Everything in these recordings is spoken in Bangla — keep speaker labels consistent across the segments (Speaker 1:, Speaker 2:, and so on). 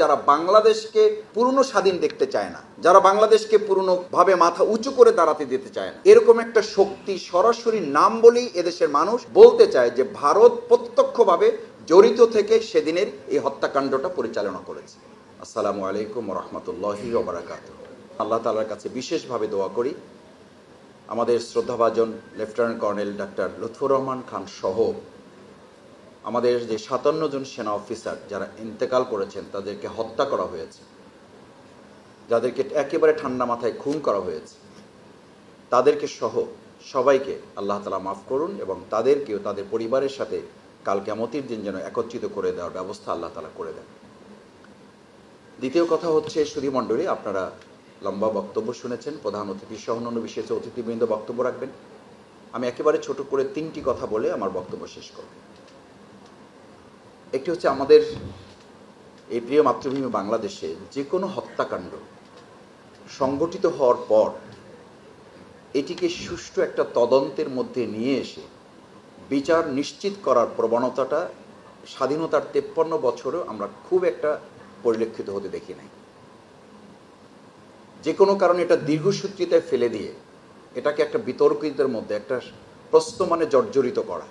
Speaker 1: যারা বাংলাদেশকে পূর্ণ স্বাধীন দেখতে চায় না, যারা বাংলাদেশকে পূর্ণভাবে মাথা উঁচু করে দাঁড়াতে দিতে চায় না, এরকম একটা শক্তি সরাসরি নাম বলেই এদেশের মানুষ বলতে চায় যে ভারত প্রত্যক্ষভাবে জড়িত থেকে সেদিনের এই হত্যাকাণ্ডটা পরিচালনা করেছে। আসসালামু আলাইকুম ওয়া রাহমাতুল্লাহি ওয়া বারাকাতুহু। আল্লাহ তাআলার কাছে বিশেষভাবে দোয়া করি আমাদের শ্রদ্ধাভাজন lieutenant colonel doctor Lutfur Rahman Khan সহ আমাদের যে ৫৭ জন সেনা অফিসার যারা ইন্তেকাল করেছেন, তাদেরকে হত্যা করা হয়েছে, যাদেরকে একেবারে ঠান্ডা মাথায় খুন করা হয়েছে, তাদেরকে সহ সবাইকে আল্লাহ তাআলা মাফ করুন এবং তাদেরকেও তাদের পরিবারের সাথে কাল কিয়ামতের দিন যেন একত্রিত করে দেওয়ার ব্যবস্থা আল্লাহ তাআলা করে দেন। দ্বিতীয় কথা হচ্ছে, সুধীমণ্ডলী, আপনারা লম্বা বক্তব্য শুনেছেন, প্রধান অতিথি সহ অন্যান্য বিশেষ অতিথিবৃন্দ বক্তব্য রাখবেন। আমি একেবারে ছোট করে 3টি কথা বলে আমার বক্তব্য শেষ করব। একটি হচ্ছে, আমাদের এই প্রিয় মাতৃভূমি বাংলাদেশে যে কোনো হত্যাকাণ্ড সংগঠিত হওয়ার পর এটিকে সুষ্ঠু একটা তদন্তের মধ্যে নিয়ে এসে বিচার নিশ্চিত করার প্রবণতাটা স্বাধীনতার 53 বছরেও আমরা খুব একটা পরিলক্ষিত হতে দেখি নাই। যে কোনো কারণে এটা দীর্ঘসূত্রিতায় ফেলে দিয়ে এটাকে একটা বিতর্কিতের মধ্যে একটা প্রশ্ন মানে জর্জরিত করা,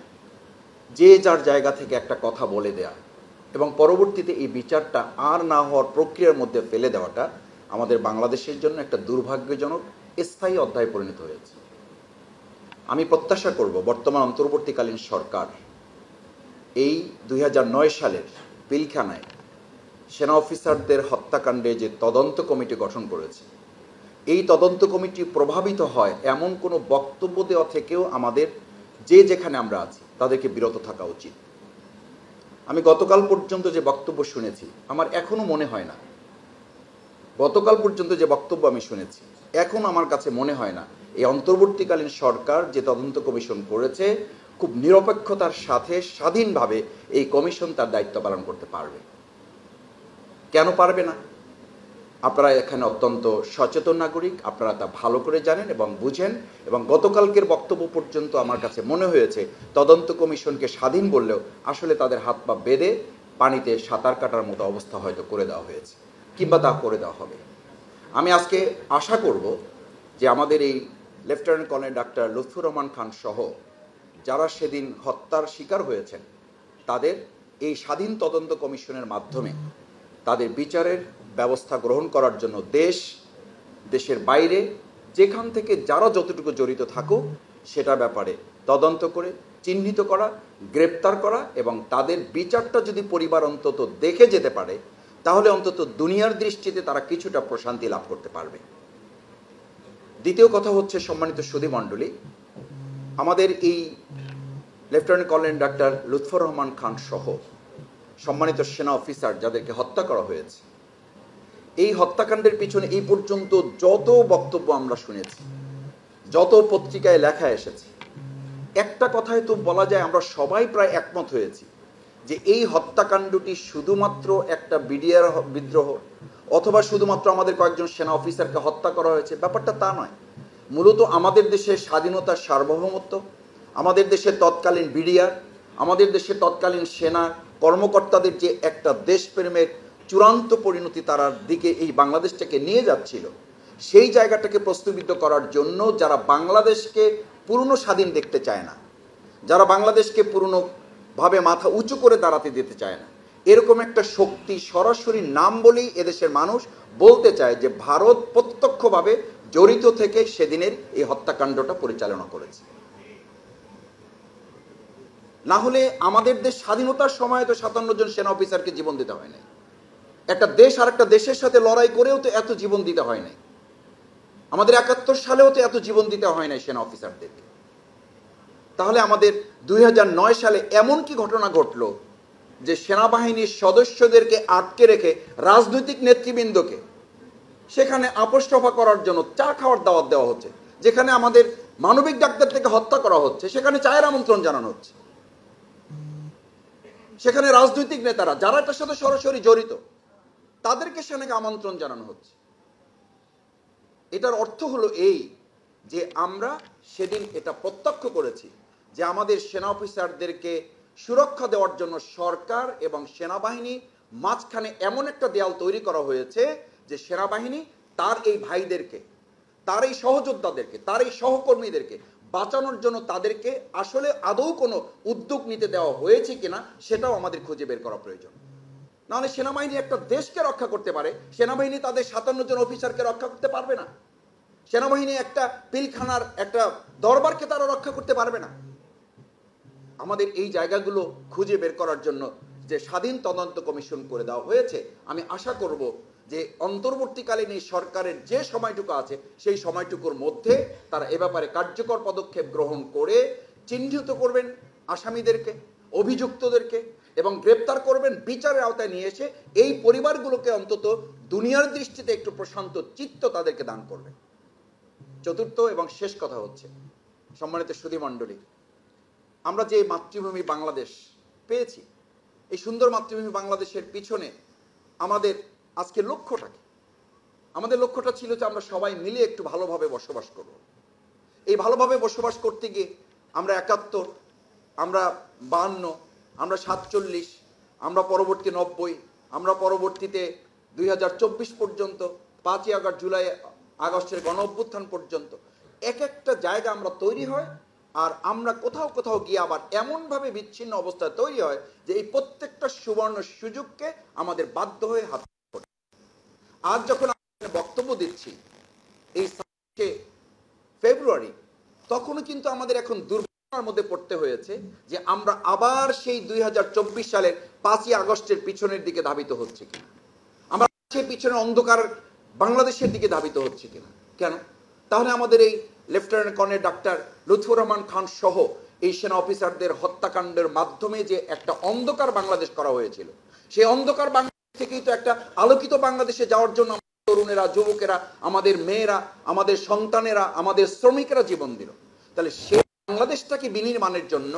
Speaker 1: যে যার জায়গা থেকে একটা কথা বলে দেয়া এবং পরবর্তীতে এই বিচারটা আর না হওয়ার প্রক্রিয়ার মধ্যে ফেলে দেওয়াটা আমাদের বাংলাদেশের জন্য একটা দুর্ভাগ্যজনক স্থায়ী অধ্যায় পরিণত হয়েছে। আমি প্রত্যাশা করব বর্তমান অন্তর্বর্তীকালীন সরকার এই 2009 সালের পিলখানায় সেনা অফিসারদের হত্যাকাণ্ডে যে তদন্ত কমিটি গঠন করেছে, এই তদন্ত কমিটি প্রভাবিত হয় এমন কোনো বক্তব্য দেওয়া থেকেও আমাদের যে যেখানে আমরা আছি তাদেরকে বিরত থাকা উচিত। আমি গতকাল পর্যন্ত যে বক্তব্য শুনেছি, আমার এখনো মনে হয় না, গতকাল পর্যন্ত যে বক্তব্য আমি শুনেছি, এখন আমার কাছে মনে হয় না এই অন্তর্বর্তীকালীন সরকার যে তদন্ত কমিশন করেছে খুব নিরপেক্ষতার সাথে স্বাধীনভাবে এই কমিশন তার দায়িত্ব পালন করতে পারবে। কেন পারবে না? আপনারা এখানে অত্যন্ত সচেতন নাগরিক, আপনারা তা ভালো করে জানেন এবং বুঝেন। এবং গতকালকের বক্তব্য পর্যন্ত আমার কাছে মনে হয়েছে তদন্ত কমিশনকে স্বাধীন বললেও আসলে তাদের হাত পা বেঁধে পানিতে সাঁতার কাটার মতো অবস্থা হয়তো করে দেওয়া হয়েছে, কিংবা তা করে দেওয়া হবে। আমি আজকে আশা করব যে আমাদের এই lieutenant colonel doctor Lutfur Rahman Khan সহ যারা সেদিন হত্যার শিকার হয়েছেন, তাদের এই স্বাধীন তদন্ত কমিশনের মাধ্যমে তাদের বিচারের ব্যবস্থা গ্রহণ করার জন্য দেশের বাইরে যেখান থেকে যারা যতটুকু জড়িত থাকুক সেটা ব্যাপারে তদন্ত করে চিহ্নিত করা, গ্রেপ্তার করা এবং তাদের বিচারটা যদি পরিবার অন্তত দেখে যেতে পারে, তাহলে অন্তত দুনিয়ার দৃষ্টিতে তারা কিছুটা প্রশান্তি লাভ করতে পারবে। দ্বিতীয় কথা হচ্ছে, সম্মানিত সুধীমণ্ডলী, আমাদের এই lieutenant colonel doctor Lutfur Rahman Khan সহ সম্মানিত সেনা অফিসার যাদেরকে হত্যা করা হয়েছে, এই হত্যাকাণ্ডের পিছনে এই পর্যন্ত যত বক্তব্য আমরা শুনেছি, যত পত্রিকায় লেখা এসেছে, একটা কথাই তো বলা যায়, আমরা সবাই প্রায় একমত হয়েছি যে এই হত্যাকাণ্ডটি শুধুমাত্র একটা বিডিআর বিদ্রোহ অথবা শুধুমাত্র আমাদের কয়েকজন সেনা অফিসারকে হত্যা করা হয়েছে, ব্যাপারটা তা নয়। মূলত আমাদের দেশের স্বাধীনতার সার্বভৌমত্ব, আমাদের দেশের তৎকালীন বিডিআর, আমাদের দেশের তৎকালীন সেনা কর্মকর্তাদের যে একটা দেশপ্রেমের চূড়ান্ত পরিণতি তারার দিকে এই বাংলাদেশটাকে নিয়ে যাচ্ছিল, সেই জায়গাটাকে প্রশ্নবিদ্ধ করার জন্য যারা বাংলাদেশকে পূর্ণ স্বাধীন দেখতে চায় না, যারা বাংলাদেশকে পূর্ণভাবে মাথা উঁচু করে দাঁড়াতে দিতে চায় না, এরকম একটা শক্তি সরাসরি নাম বলেই এদেশের মানুষ বলতে চায় যে ভারত প্রত্যক্ষভাবে জড়িত থেকে সেদিনের এই হত্যাকাণ্ডটা পরিচালনা করেছে। না হলে আমাদের দেশ স্বাধীনতার সময় তো 57 জন সেনা অফিসারকে জীবন দিতে হয় নাই। একটা দেশ আর একটা দেশের সাথে লড়াই করেও তো এত জীবন দিতে হয় নাই। আমাদের 71 সালেও তো এত জীবন দিতে হয় নাই সেনা অফিসারদেরকে। তাহলে আমাদের 2009 সালে এমন কি ঘটনা ঘটলো যে সেনাবাহিনীর সদস্যদেরকে আটকে রেখে রাজনৈতিক নেতৃবৃন্দকে সেখানে আপোষ সভা করার জন্য চা খাওয়ার দাওয়াত দেওয়া হচ্ছে, যেখানে আমাদের মানবিক ডাক্তার থেকে হত্যা করা হচ্ছে, সেখানে চায়ের আমন্ত্রণ জানানো হচ্ছে, সেখানে রাজনৈতিক নেতারা যারা এটার সাথে সরাসরি জড়িত তাদেরকে সেখানে আমন্ত্রণ জানানো হচ্ছে। এটার অর্থ হলো এই যে আমরা সেদিন এটা প্রত্যক্ষ করেছি যে আমাদের সেনা অফিসারদেরকে সুরক্ষা দেওয়ার জন্য সরকার এবং সেনাবাহিনী মাঝখানে এমন একটা দেয়াল তৈরি করা হয়েছে যে সেনাবাহিনী তার এই ভাইদেরকে, তার এই সহযোদ্ধাদেরকে, তার এই সহকর্মীদেরকে বাঁচানোর জন্য তাদেরকে আসলে আদৌ কোনো উদ্যোগ নিতে দেওয়া হয়েছে কিনা সেটাও আমাদের খুঁজে বের করা প্রয়োজন। নাহলে সেনাবাহিনী একটা দেশকে রক্ষা করতে পারে, সেনাবাহিনী তাদের 57 জন অফিসারকে রক্ষা করতে পারবে না। সেনাবাহিনী একটা পিলখানার একটা দরবারকে তারা রক্ষা করতে পারবে না। আমাদের এই জায়গাগুলো খুঁজে বের করার জন্য যে স্বাধীন তদন্ত কমিশন করে দেওয়া হয়েছে, আমি আশা করব যে অন্তর্বর্তীকালীন এই সরকারের যে সময়টুকু আছে সেই সময়টুকুর মধ্যে তারা এ ব্যাপারে কার্যকর পদক্ষেপ গ্রহণ করে চিহ্নিত করবেন আসামিদেরকে, অভিযুক্তদেরকে, এবং গ্রেপ্তার করবেন, বিচারের আওতায় নিয়ে এসে এই পরিবারগুলোকে অন্তত দুনিয়ার দৃষ্টিতে একটু প্রশান্ত চিত্ত তাদেরকে দান করবেন। চতুর্থ এবং শেষ কথা হচ্ছে, সম্মানিত সুধীমণ্ডলী, আমরা যে মাতৃভূমি বাংলাদেশ পেয়েছি, এই সুন্দর মাতৃভূমি বাংলাদেশের পিছনে আমাদের আজকে লক্ষ্যটা কি? আমাদের লক্ষ্যটা ছিল যে আমরা সবাই মিলে একটু ভালোভাবে বসবাস করব। এই ভালোভাবে বসবাস করতে গিয়ে আমরা 71, আমরা 52, আমরা 47, আমরা পরবর্তী 90, আমরা পরবর্তীতে 2024 পর্যন্ত 5ই আগস্ট, জুলাই আগস্টের গণ অভ্যুত্থান পর্যন্ত এক একটা জায়গা আমরা তৈরি হয়, আর আমরা কোথাও কোথাও গিয়ে আবার এমনভাবে বিচ্ছিন্ন অবস্থায় তৈরি হয় যে এই প্রত্যেকটা সুবর্ণ সুযোগকে আমাদের বাধ্য হয়ে হাত করে। আজ যখন আমি বক্তব্য দিচ্ছি এই 7 ফেব্রুয়ারি, তখনও কিন্তু আমাদের এখন দুর্ঘটনার মধ্যে পড়তে হয়েছে যে আমরা আবার সেই 2024 সালের 5ই আগস্টের পিছনের দিকে ধাবিত হচ্ছে কিনা, আমরা সেই পিছনের অন্ধকার বাংলাদেশের দিকে ধাবিত হচ্ছে কিনা। কেন? তাহলে আমাদের এই lieutenant colonel doctor Lutfur Rahman Khan সহ এই সেনা অফিসারদের হত্যাকাণ্ডের মাধ্যমে যে একটা অন্ধকার বাংলাদেশ করা হয়েছিল, সেই অন্ধকার বাংলাদেশ থেকেই তো একটা আলোকিত বাংলাদেশে যাওয়ার জন্য তরুণেরা, যুবকেরা, আমাদের মেয়েরা, আমাদের সন্তানেরা, আমাদের শ্রমিকেরা জীবন দিল। তাহলে সেই বাংলাদেশটাকে বিনির্মাণের জন্য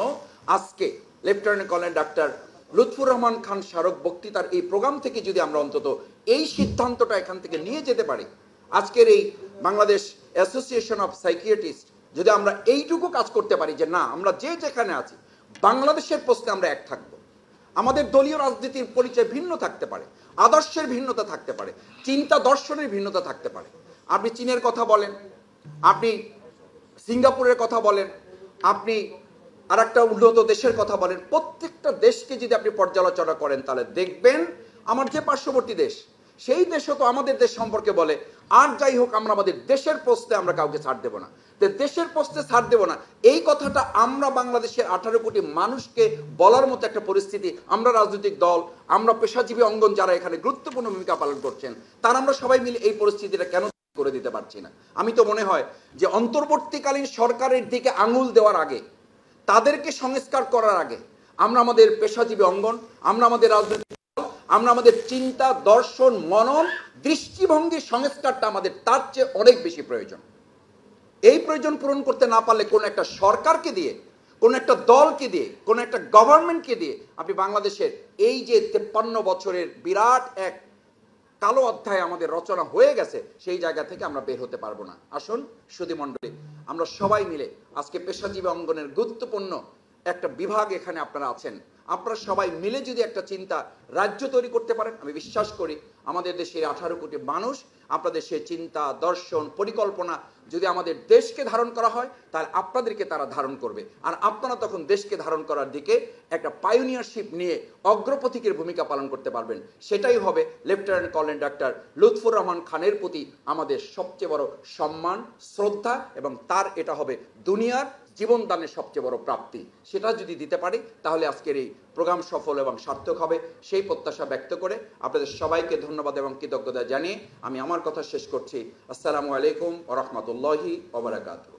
Speaker 1: আজকে lieutenant colonel doctor Lutfur Rahman Khan স্মারক বক্তৃতার এই প্রোগ্রাম থেকে যদি আমরা অন্তত এই সিদ্ধান্তটা এখান থেকে নিয়ে যেতে পারি, আজকের এই বাংলাদেশ অ্যাসোসিয়েশন অফ সাইকিয়াট্রিস্ট যদি আমরা এইটুকু কাজ করতে পারি যে না, আমরা যে যেখানে আছি বাংলাদেশের প্রশ্নে আমরা এক থাকব। আমাদের দলীয় রাজনীতির পরিচয় ভিন্ন থাকতে পারে, আদর্শের ভিন্নতা থাকতে পারে, চিন্তা দর্শনের ভিন্নতা থাকতে পারে। আপনি চীনের কথা বলেন, আপনি সিঙ্গাপুরের কথা বলেন, আপনি আর একটা উন্নত দেশের কথা বলেন, প্রত্যেকটা দেশকে যদি আপনি পর্যালোচনা করেন তাহলে দেখবেন আমার যে পার্শ্ববর্তী দেশ, সেই দেশও তো আমাদের দেশ সম্পর্কে বলে। আর যাই হোক, আমরা আমাদের দেশের প্রশ্নে আমরা কাউকে ছাড় দেব না। দেশের প্রশ্নে ছাড় দেব না, এই কথাটা আমরা বাংলাদেশের 18 কোটি মানুষকে বলার মতো একটা পরিস্থিতি, আমরা রাজনৈতিক দল, আমরা পেশাজীবী অঙ্গন যারা এখানে গুরুত্বপূর্ণ ভূমিকা পালন করছেন, তারা আমরা সবাই মিলে এই পরিস্থিতিটা কেন করে দিতে পারছি না? আমি তো মনে হয় যে অন্তর্বর্তীকালীন সরকারের দিকে আঙুল দেওয়ার আগে, তাদেরকে সংস্কার করার আগে, আমরা আমাদের পেশাজীবী অঙ্গন, আমরা আমাদের রাজনৈতিক, আমরা আমাদের চিন্তা, দর্শন, মনন, দৃষ্টিভঙ্গির সংস্কারটা আমাদের তার চেয়ে অনেক বেশি প্রয়োজন। এই প্রয়োজন পূরণ করতে না পারলে কোন একটা সরকারকে দিয়ে, কোন একটা দলকে দিয়ে, কোন একটা গভর্নমেন্টকে দিয়ে আপনি বাংলাদেশের এই যে 53 বছরের বিরাট এক কালো অধ্যায় আমাদের রচনা হয়ে গেছে, সেই জায়গা থেকে আমরা বের হতে পারবো না। আসুন সুধীমণ্ডলী, আমরা সবাই মিলে আজকে পেশাজীবী অঙ্গনের গুরুত্বপূর্ণ একটা বিভাগ এখানে আপনারা আছেন, আপনারা সবাই মিলে যদি একটা চিন্তা রাজ্য তৈরি করতে পারেন, আমি বিশ্বাস করি আমাদের দেশের 18 কোটি মানুষ আপনাদের সেই চিন্তা, দর্শন, পরিকল্পনা যদি আমাদের দেশকে ধারণ করা হয়, তাহলে আপনাদেরকে তারা ধারণ করবে। আর আপনারা তখন দেশকে ধারণ করার দিকে একটা পাইওনিয়ারশিপ নিয়ে অগ্রপথিকের ভূমিকা পালন করতে পারবেন। সেটাই হবে lieutenant colonel doctor Lutfur Rahman খানের প্রতি আমাদের সবচেয়ে বড় সম্মান, শ্রদ্ধা, এবং তার এটা হবে দুনিয়ার জীবনদানের সবচেয়ে বড় প্রাপ্তি। সেটা যদি দিতে পারি তাহলে আজকের এই প্রোগ্রাম সফল এবং সার্থক হবে, সেই প্রত্যাশা ব্যক্ত করে আপনাদের সবাইকে ধন্যবাদ এবং কৃতজ্ঞতা জানিয়ে আমি আমার কথা শেষ করছি। আসসালামু আলাইকুম ওয়া রাহমাতুল্লাহি ওয়া বারাকাতুহু।